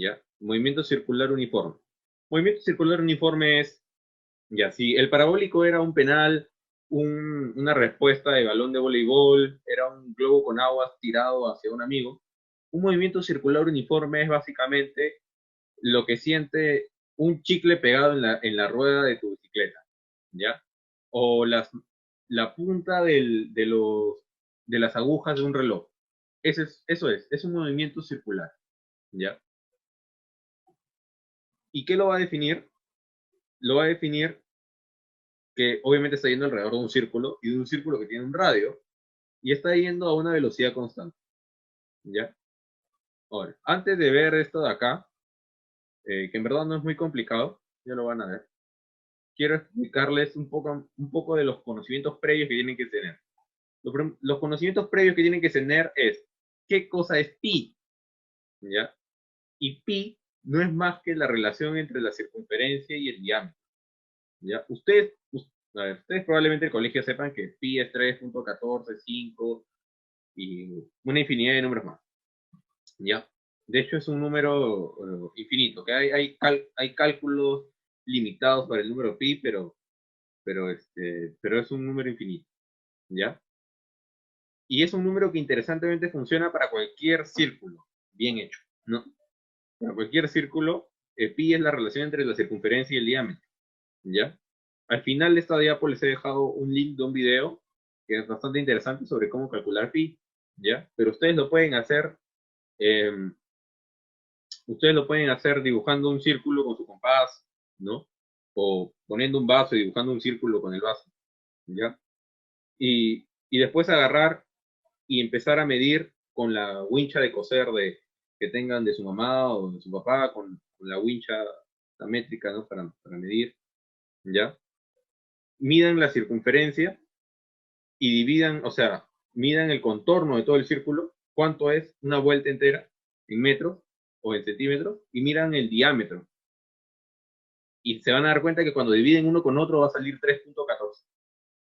¿ya? Movimiento circular uniforme. Movimiento circular uniforme es, ya, si el parabólico era un penal, una respuesta de balón de voleibol, era un globo con aguas tirado hacia un amigo, un movimiento circular uniforme es básicamente lo que siente un chicle pegado en la rueda de tu bicicleta, ¿ya? O la punta de las agujas de un reloj. Eso es un movimiento circular, ¿ya? ¿Y qué lo va a definir? Lo va a definir que obviamente está yendo alrededor de un círculo y de un círculo que tiene un radio y está yendo a una velocidad constante, ¿ya? Ahora, antes de ver esto de acá, que en verdad no es muy complicado, ya lo van a ver, quiero explicarles un poco de los conocimientos previos que tienen que tener. Los conocimientos previos que tienen que tener es, ¿qué cosa es pi? ¿Ya? Y pi no es más que la relación entre la circunferencia y el diámetro, ¿ya? Ustedes probablemente en el colegio sepan que pi es 3.145 y una infinidad de números más, ¿ya? De hecho, es un número infinito, que hay cálculos limitados para el número pi, pero es un número infinito, ¿ya? Y es un número que interesantemente funciona para cualquier círculo bien hecho, ¿no? Para cualquier círculo, pi es la relación entre la circunferencia y el diámetro, ¿ya? Al final de esta diapo les he dejado un link de un video que es bastante interesante sobre cómo calcular pi, ¿ya? Pero eh, ustedes lo pueden hacer dibujando un círculo con su compás, ¿no? O poniendo un vaso y dibujando un círculo con el vaso, ¿ya? Y después agarrar y empezar a medir con la wincha de coser que tengan de su mamá o de su papá, con la wincha, la métrica, ¿no? Para medir, ¿ya? Midan la circunferencia y dividan, o sea, midan el contorno de todo el círculo, cuánto es una vuelta entera en metros o en centímetros, y miran el diámetro. Y se van a dar cuenta que cuando dividen uno con otro va a salir 3.14.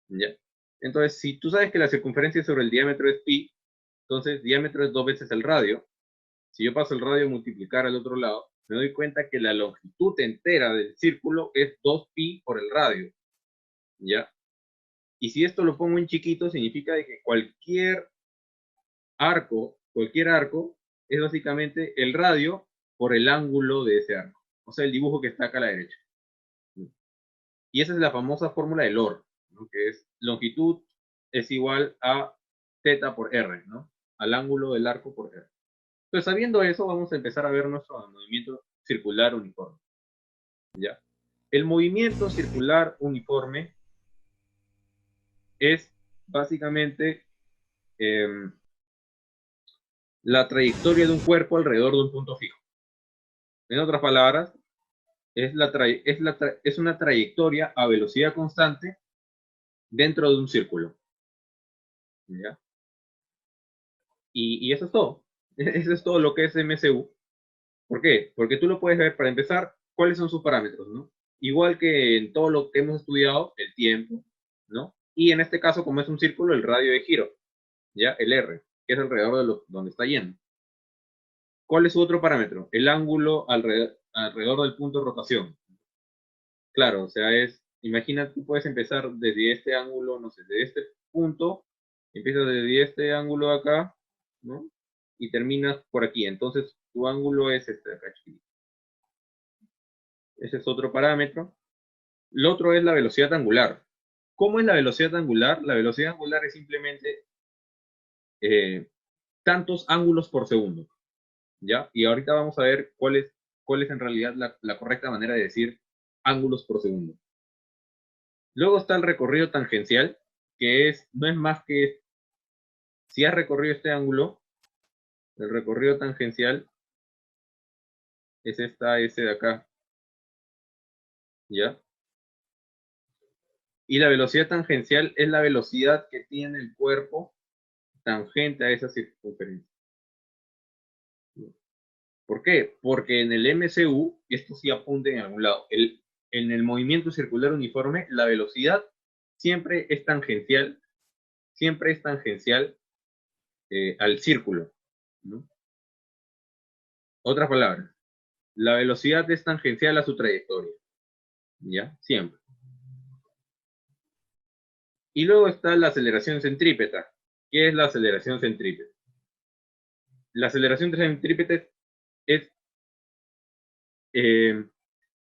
¿Ya? Entonces, si tú sabes que la circunferencia sobre el diámetro es pi, entonces diámetro es 2 veces el radio. Si yo paso el radio a multiplicar al otro lado, me doy cuenta que la longitud entera del círculo es 2pi por el radio, ¿ya? Y si esto lo pongo en chiquito, significa de que cualquier arco, es básicamente el radio por el ángulo de ese arco. O sea, el dibujo que está acá a la derecha. Y esa es la famosa fórmula del OR, ¿no? Que es longitud es igual a θ por r, ¿no? Al ángulo del arco por r. Entonces, sabiendo eso, vamos a empezar a ver nuestro movimiento circular uniforme, ¿ya? El movimiento circular uniforme es básicamente eh, la trayectoria de un cuerpo alrededor de un punto fijo. En otras palabras, es una trayectoria a velocidad constante dentro de un círculo, ¿ya? Y eso es todo. Eso es todo lo que es MCU. ¿Por qué? Porque tú lo puedes ver, para empezar, cuáles son sus parámetros, ¿no? Igual que en todo lo que hemos estudiado, el tiempo, ¿no? Y en este caso, como es un círculo, el radio de giro, ¿ya? El R, que es alrededor de donde está yendo. ¿Cuál es su otro parámetro? El ángulo alrededor del punto de rotación. Claro, o sea, imagina, tú puedes empezar desde este ángulo, no sé, desde este punto, empiezas desde este ángulo de acá, ¿no? Y terminas por aquí. Entonces, tu ángulo es este de acá, chiquito. Ese es otro parámetro. Lo otro es la velocidad angular. ¿Cómo es la velocidad angular? La velocidad angular es simplemente eh, tantos ángulos por segundo, ¿ya? Y ahorita vamos a ver cuál es en realidad la correcta manera de decir ángulos por segundo. Luego está el recorrido tangencial, no es más que, si has recorrido este ángulo, el recorrido tangencial es ese de acá, ¿ya? Y la velocidad tangencial es la velocidad que tiene el cuerpo tangente a esa circunferencia. ¿Por qué? Porque en el MCU, esto sí apunta en algún lado, en el movimiento circular uniforme, la velocidad siempre es tangencial, al círculo, ¿no? Otras palabras, La velocidad es tangencial a su trayectoria. ¿Ya? Siempre. Y luego está la aceleración centrípeta. ¿Qué es la aceleración centrípeta? La aceleración centrípeta es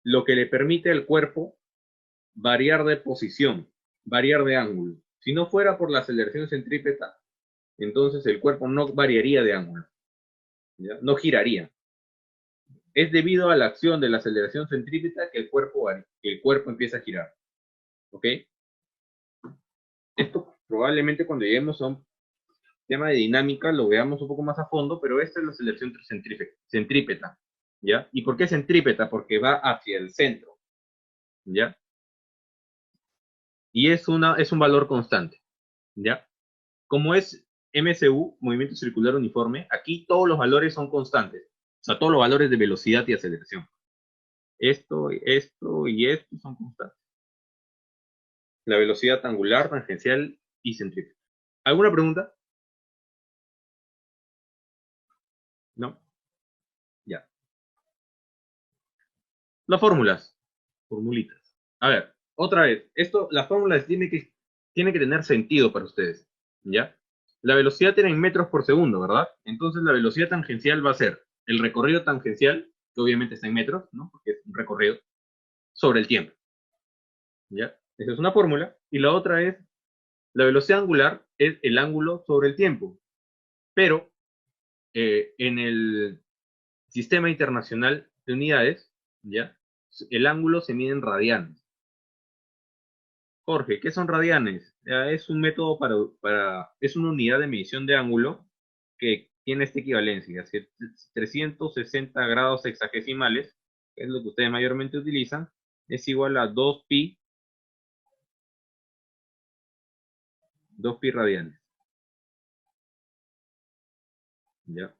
lo que le permite al cuerpo variar de posición, variar de ángulo. Si no fuera por la aceleración centrípeta, entonces el cuerpo no variaría de ángulo, ¿ya? No giraría. Es debido a la acción de la aceleración centrípeta que el cuerpo empieza a girar. ¿Ok? Esto probablemente cuando lleguemos a un tema de dinámica lo veamos un poco más a fondo, pero esta es la aceleración centrípeta, ¿ya? ¿Y por qué centrípeta? Porque va hacia el centro, ¿ya? Y es un valor constante, ¿ya? Como es MCU, movimiento circular uniforme, aquí todos los valores son constantes, o sea, todos los valores de velocidad y aceleración. Esto y esto son constantes. La velocidad angular, tangencial y centrípeta. ¿Alguna pregunta? ¿No? Ya. Las fórmulas. Formulitas. A ver, otra vez. Las fórmulas tiene que tener sentido para ustedes. ¿Ya? La velocidad era en metros por segundo, ¿verdad? Entonces la velocidad tangencial va a ser el recorrido tangencial, que obviamente está en metros, ¿no? Porque es un recorrido, sobre el tiempo. ¿Ya? Esa es una fórmula. Y la otra es, la velocidad angular es el ángulo sobre el tiempo. Pero en el sistema internacional de unidades, ¿ya? El ángulo se mide en radianes. Jorge, ¿qué son radianes? Es un método es una unidad de medición de ángulo que tiene esta equivalencia, 360 grados hexagesimales, que es lo que ustedes mayormente utilizan, es igual a 2pi radianes. ¿Ya?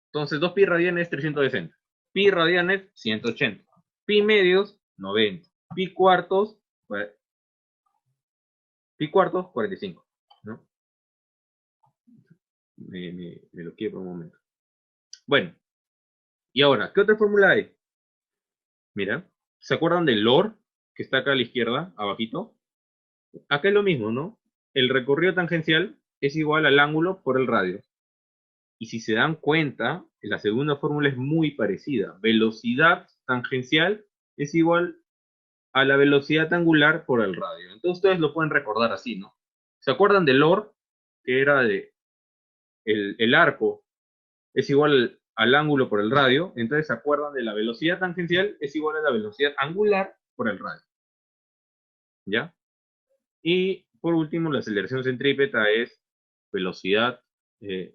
Entonces, 2pi radianes es 360. Pi radianes, 180. Pi medios, 90. Pi cuartos, pues, pi cuartos, 45. ¿No? Me lo quiero por un momento. Bueno, y ahora, ¿qué otra fórmula hay? Mira, ¿se acuerdan del LOR que está acá a la izquierda, abajito? Acá es lo mismo, ¿no? El recorrido tangencial es igual al ángulo por el radio. Y si se dan cuenta, la segunda fórmula es muy parecida. Velocidad tangencial es igual a la velocidad angular por el radio. Entonces ustedes lo pueden recordar así, ¿no? ¿Se acuerdan del LOR? Que era el arco es igual al ángulo por el radio. Entonces se acuerdan de la velocidad tangencial es igual a la velocidad angular por el radio. ¿Ya? Y por último, la aceleración centrípeta es velocidad. eh,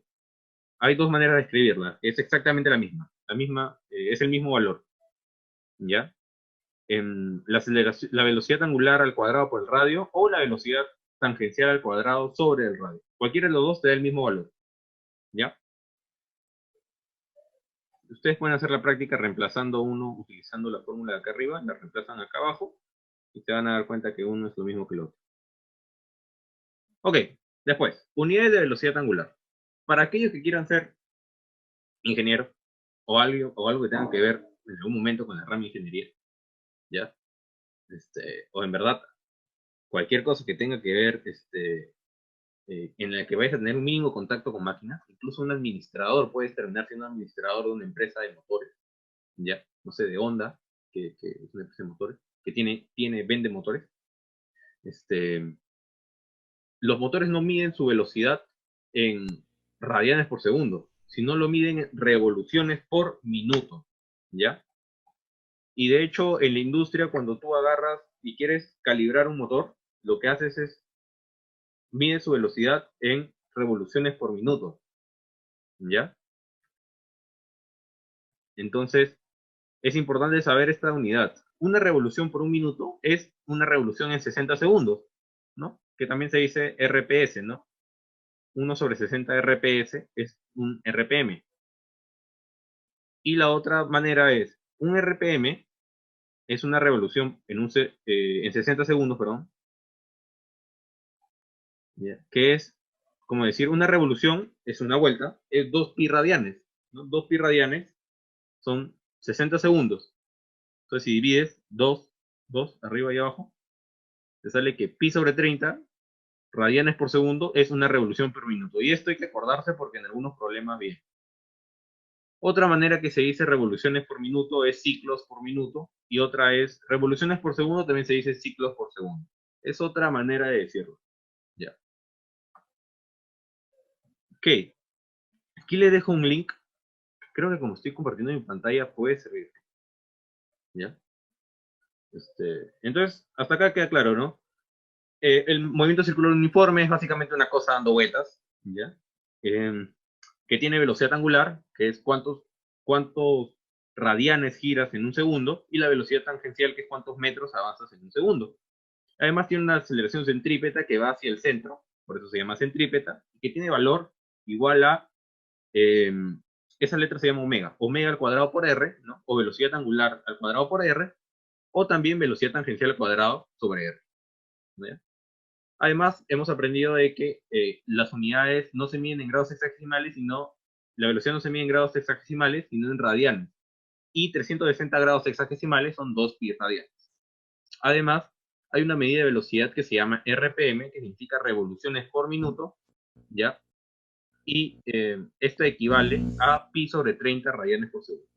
Hay dos maneras de escribirla. Es exactamente la misma. Es el mismo valor. ¿Ya? La velocidad angular al cuadrado por el radio o la velocidad tangencial al cuadrado sobre el radio. Cualquiera de los dos te da el mismo valor. ¿Ya? Ustedes pueden hacer la práctica reemplazando uno, utilizando la fórmula de acá arriba, la reemplazan acá abajo y se van a dar cuenta que uno es lo mismo que el otro. Ok, después, unidades de velocidad angular. Para aquellos que quieran ser ingenieros o algo que tenga que ver en algún momento con la rama de ingeniería, ¿ya? O en verdad, cualquier cosa que tenga que ver en la que vayas a tener un mínimo contacto con máquinas, incluso un administrador, puedes terminar siendo administrador de una empresa de motores, ¿ya? No sé, de Honda, que es una empresa de motores, que vende motores. Los motores no miden su velocidad en radianes por segundo, sino lo miden en revoluciones por minuto, ¿ya? Y de hecho, en la industria, cuando tú agarras y quieres calibrar un motor, lo que haces es mide su velocidad en revoluciones por minuto, ¿ya? Entonces, es importante saber esta unidad. Una revolución por un minuto es una revolución en 60 segundos, ¿no? Que también se dice RPS, ¿no? 1/60 RPS es un RPM. Y la otra manera es, un RPM es una revolución en 60 segundos, perdón, que es, como decir, una revolución es una vuelta, es 2pi radianes, ¿no? 2pi radianes son 60 segundos. Entonces, si divides 2, arriba y abajo, te sale que pi sobre 30 radianes por segundo es una revolución por minuto. Y esto hay que acordarse porque en algunos problemas viene. Otra manera que se dice revoluciones por minuto es ciclos por minuto, y otra es revoluciones por segundo, también se dice ciclos por segundo. Es otra manera de decirlo. Ya. Ok. Aquí le dejo un link. Creo que como estoy compartiendo mi pantalla puede servir. ¿Ya? Entonces, hasta acá queda claro, ¿no? El movimiento circular uniforme es básicamente una cosa dando vueltas, ¿ya? Que tiene velocidad angular, que es cuántos radianes giras en un segundo, y la velocidad tangencial, que es cuántos metros avanzas en un segundo. Además tiene una aceleración centrípeta que va hacia el centro, por eso se llama centrípeta, que tiene valor igual a, esa letra se llama omega, omega al cuadrado por r, ¿no? O velocidad angular al cuadrado por r, o también velocidad tangencial al cuadrado sobre r, ¿no? Además, hemos aprendido de que las unidades no se miden en grados hexagesimales, sino la velocidad no se mide en grados hexagesimales, sino en radianes. Y 360 grados hexagesimales son 2 pi radianes. Además, hay una medida de velocidad que se llama RPM, que significa revoluciones por minuto, ¿ya? Y esto equivale a pi sobre 30 radianes por segundo.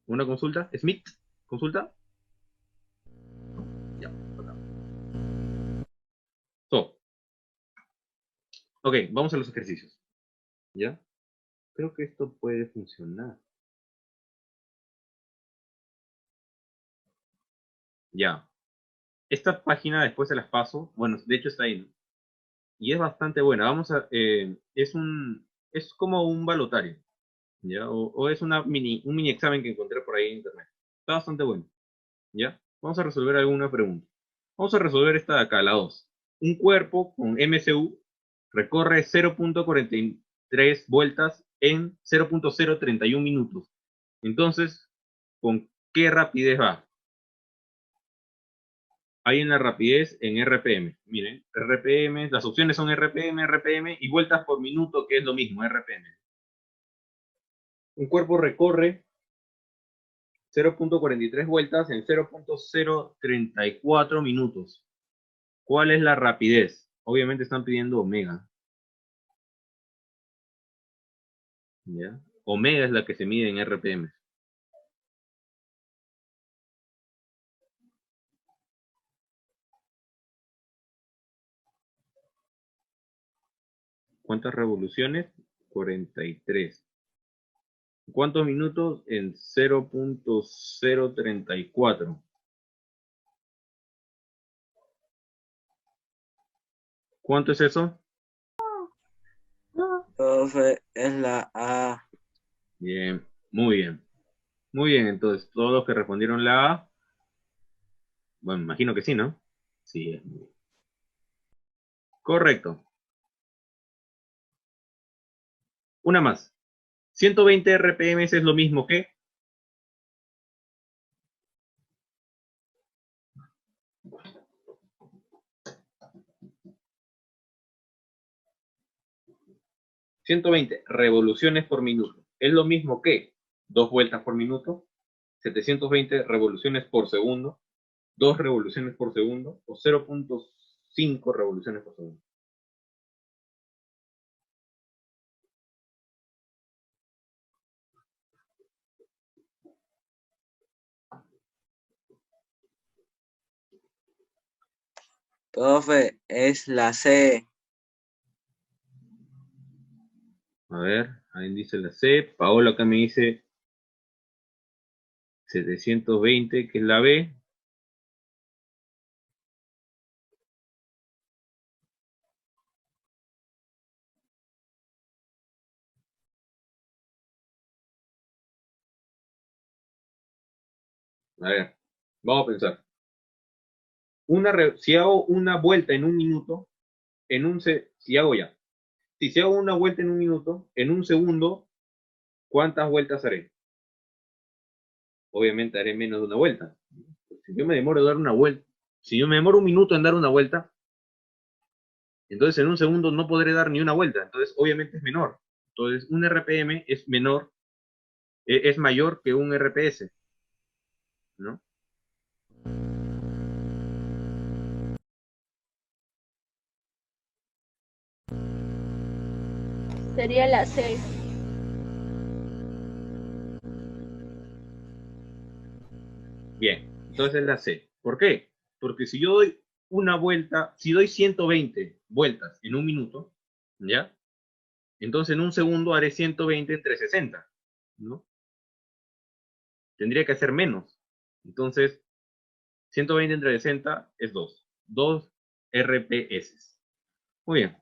¿Una consulta? ¿Smith? ¿Consulta? Ya, acá. So. Ok, vamos a los ejercicios. ¿Ya? Creo que esto puede funcionar. Ya. Esta página después se las paso. Bueno, de hecho está ahí, ¿no? Y es bastante buena. Vamos a, es como un balotario, ¿ya? O es un mini examen que encontré por ahí en internet. Está bastante bueno, ¿ya? Vamos a resolver alguna pregunta. Vamos a resolver esta de acá, la 2. Un cuerpo con MCU recorre 0.43 vueltas en 0.031 minutos. Entonces, ¿con qué rapidez va? Hay una rapidez en RPM. Miren, RPM, las opciones son RPM, RPM y vueltas por minuto, que es lo mismo, RPM. Un cuerpo recorre 0.43 vueltas en 0.034 minutos. ¿Cuál es la rapidez? Obviamente están pidiendo omega. ¿Ya? Omega es la que se mide en RPM. ¿Cuántas revoluciones? 43. ¿Cuántos minutos? En 0.034. ¿Cuánto es eso? Profe, es la A. Bien, muy bien. Muy bien, entonces, todos los que respondieron la A, bueno, imagino que sí, ¿no? Sí, es muy bien. Correcto. Una más. 120 RPM es lo mismo que 120 revoluciones por minuto. Es lo mismo que 2 vueltas por minuto, 720 revoluciones por segundo, 2 revoluciones por segundo o 0.5 revoluciones por segundo. Profe, es la C. A ver, ahí dice la C. Paola acá me dice 720, que es la B. A ver, vamos a pensar. Si hago una vuelta en un minuto, si hago ya, si hago una vuelta en un minuto, en un segundo, ¿cuántas vueltas haré? Obviamente haré menos de una vuelta. Si yo me demoro en dar una vuelta, si yo me demoro un minuto en dar una vuelta, entonces en un segundo no podré dar ni una vuelta. Entonces, obviamente es menor. Entonces, un RPM es menor es mayor que un RPS, ¿no? Sería la C. Bien, entonces es la C. ¿Por qué? Porque si yo doy una vuelta, si doy 120 vueltas en un minuto, ¿ya? Entonces en un segundo haré 120 entre 60, ¿no? Tendría que hacer menos. Entonces, 120 entre 60 es 2. 2 RPS. Muy bien.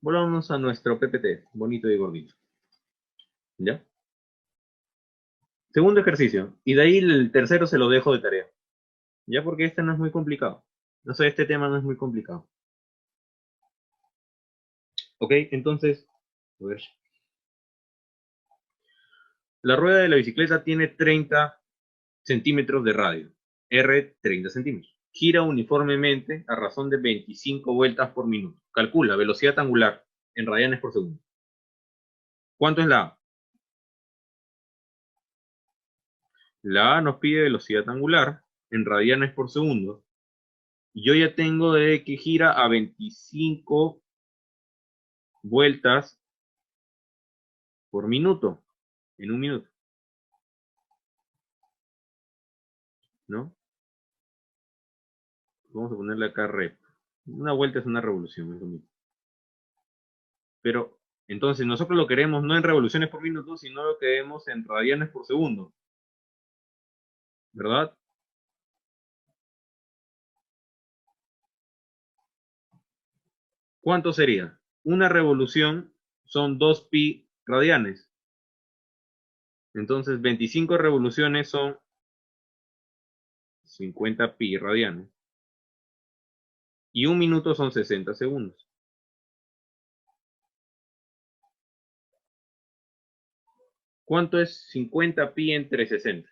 Volvamos a nuestro PPT, bonito y gordito. ¿Ya? Segundo ejercicio. Y de ahí el tercero se lo dejo de tarea. Ya porque este no es muy complicado. No sé, este tema no es muy complicado. Ok, entonces, a ver. La rueda de la bicicleta tiene 30 centímetros de radio. R 30 centímetros. Gira uniformemente a razón de 25 vueltas por minuto. Calcula velocidad angular en radianes por segundo. ¿Cuánto es la A? La A nos pide velocidad angular en radianes por segundo. Y yo ya tengo de que gira a 25 vueltas por minuto. En un minuto. ¿No? Vamos a ponerle acá rep. Una vuelta es una revolución, es lo mismo. Pero entonces nosotros lo queremos no en revoluciones por minuto, sino lo queremos en radianes por segundo. ¿Verdad? ¿Cuánto sería? Una revolución son 2 pi radianes. Entonces 25 revoluciones son 50 pi radianes. Y un minuto son 60 segundos. ¿Cuánto es 50 pi entre 60?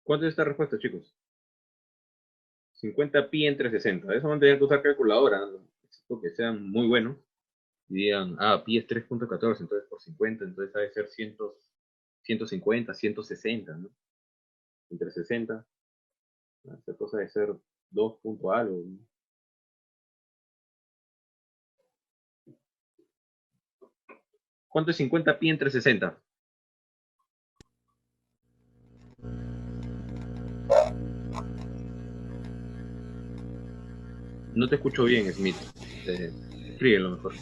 ¿Cuánto es esta respuesta, chicos? 50 pi entre 60. Eso van a tener que usar calculadora, ¿no? Que sean muy buenos. Y digan, pi es 3.14, entonces por 50, entonces ha de ser 100, 150, 160, ¿no? Entre 60. Esta cosa de ser 2 punto algo, ¿no? ¿Cuánto es 50 pi entre 60? No te escucho bien, Smith. Escríbelo mejor.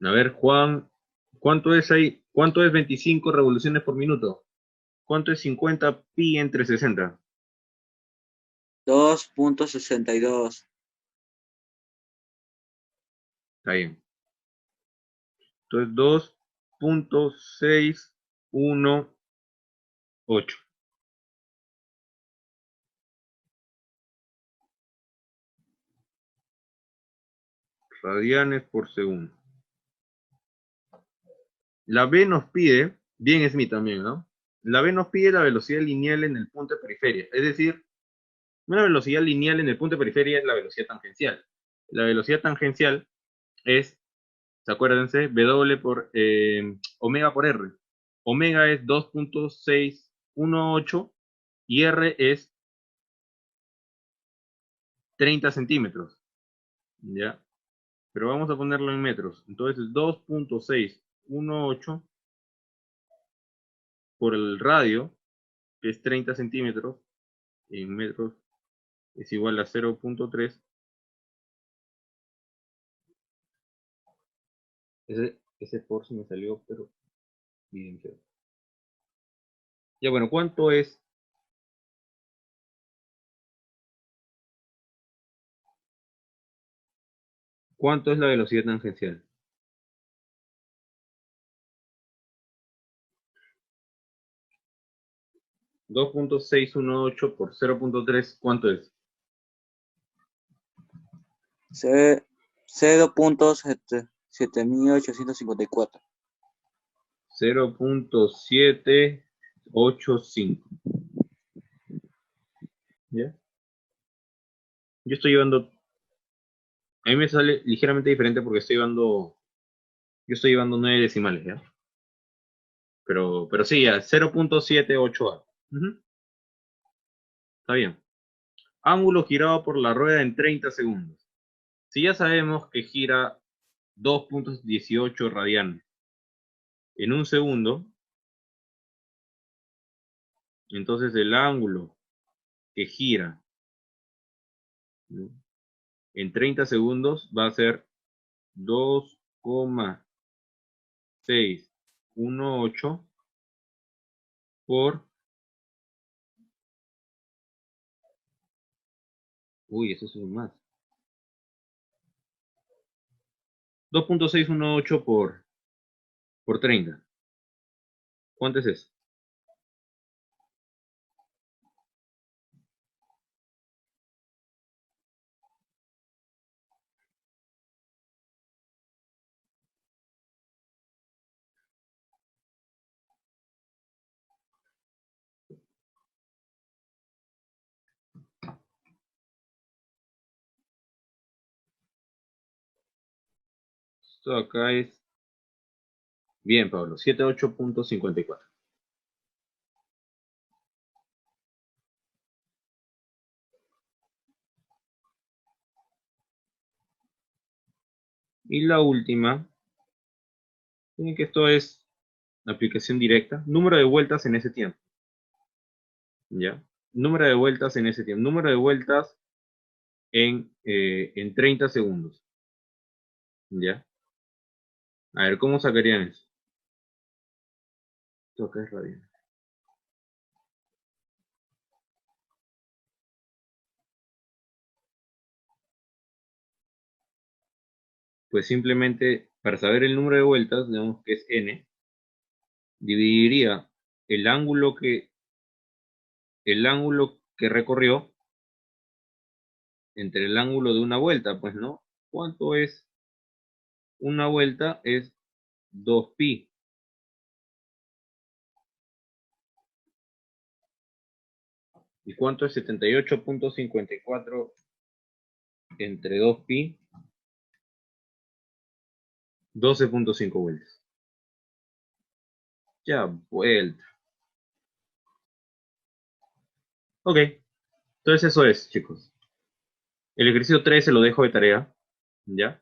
A ver, Juan, ¿cuánto es ahí? ¿Cuánto es 25 revoluciones por minuto? ¿Cuánto es 50 pi entre 60? 2.62. Está bien. Entonces 2.618 radianes por segundo. La B nos pide, bien Smith también, ¿no? La B nos pide la velocidad lineal en el punto de periferia. Es decir, una velocidad lineal en el punto de periferia es la velocidad tangencial. La velocidad tangencial es, acuérdense, W por omega por R. Omega es 2.618 y R es 30 centímetros. ¿Ya? Pero vamos a ponerlo en metros. Entonces 2.618 por el radio, que es 30 centímetros, en metros es igual a 0.3. Ese por si me salió, pero bien feo. Ya bueno, ¿cuánto es la velocidad tangencial? 2.618 por 0.3, ¿cuánto es? 0.7854. 0.785. ¿Ya? Yo estoy llevando, a mí me sale ligeramente diferente porque yo estoy llevando 9 decimales, ¿ya? Pero sí, ya, 0.78A. Ujú, está bien. Ángulo girado por la rueda en 30 segundos. Si ya sabemos que gira 2.18 radianes en un segundo, entonces el ángulo que gira, ¿no?, en 30 segundos va a ser 2,618 por... Uy, eso es más. 2.618 por 30. ¿Cuánto es eso? Esto acá es... Bien, Pablo, 78.54. Y la última, miren que esto es aplicación directa, número de vueltas en ese tiempo. ¿Ya? Número de vueltas en ese tiempo. Número de vueltas en 30 segundos. ¿Ya? A ver, ¿cómo sacarían eso? Esto acá es radial. Pues simplemente, para saber el número de vueltas, digamos que es n, dividiría el ángulo que recorrió entre el ángulo de una vuelta, pues, ¿no? ¿Cuánto es una vuelta? Es 2pi. ¿Y cuánto es 78.54 entre 2pi? 12.5 vueltas. Ya, vuelta. Ok, entonces eso es, chicos. El ejercicio 3 se lo dejo de tarea, ¿ya?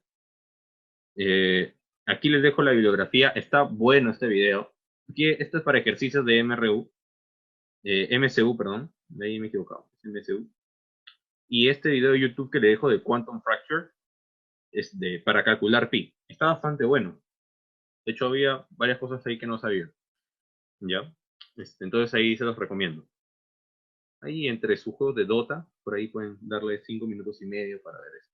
Aquí les dejo la bibliografía. Está bueno este video. Aquí, esto es para ejercicios de MCU, perdón. De ahí me he equivocado. Es MCU. Y este video de YouTube que le dejo de Quantum Fracture es para calcular pi. Está bastante bueno. De hecho, había varias cosas ahí que no sabía. ¿Ya? Entonces ahí se los recomiendo. Ahí entre sus juegos de Dota, por ahí pueden darle 5 minutos y medio para ver esto.